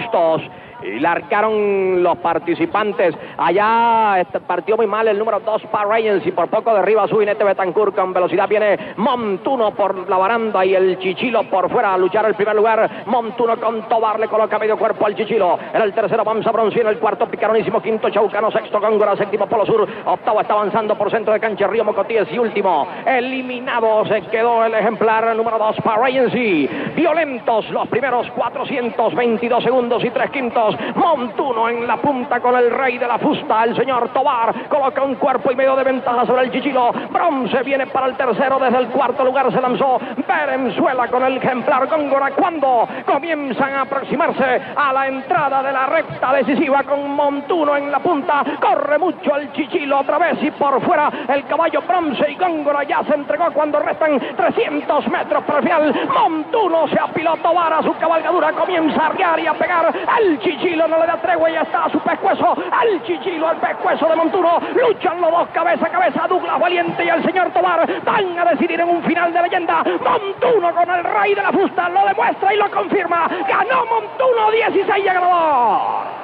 Bustos. Y largaron los participantes. Allá partió muy mal el número 2 para Reyes y por poco derriba su Jinete Betancourt. Con velocidad viene Montuno por la baranda y el Chichilo por fuera a luchar el primer lugar. Montuno con Tobar le coloca medio cuerpo al Chichilo. En el tercero Vamsa Bronce, en el cuarto Picaronísimo, quinto Chaucano, sexto Góngora, séptimo Polo Sur, octavo está avanzando por centro de cancha Río Mocotíes y último eliminado se quedó el ejemplar número 2 para Reyes. Violentos los primeros 422 segundos y 3 quintos. Montuno en la punta con el rey de la fusta, el señor Tobar, coloca un cuerpo y medio de ventaja sobre el Chichilo. Bronce viene para el tercero, desde el cuarto lugar se lanzó Venezuela con el ejemplar Góngora, cuando comienzan a aproximarse a la entrada de la recta decisiva con Montuno en la punta. Corre mucho el Chichilo otra vez y por fuera el caballo Bronce, y Góngora ya se entregó cuando restan 300 metros para el final. Montuno se apiló, Tobar a su cabalgadura, comienza a arriar y a pegar. El Chichilo no le da tregua y ya está a su pescuezo. Al Chichilo, al pescuezo de Montuno, luchan los dos cabeza a cabeza. Douglas Valiente y el señor Tobar van a decidir en un final de leyenda. Montuno con el rey de la fusta lo demuestra y lo confirma. Ganó Montuno, 16 ganador.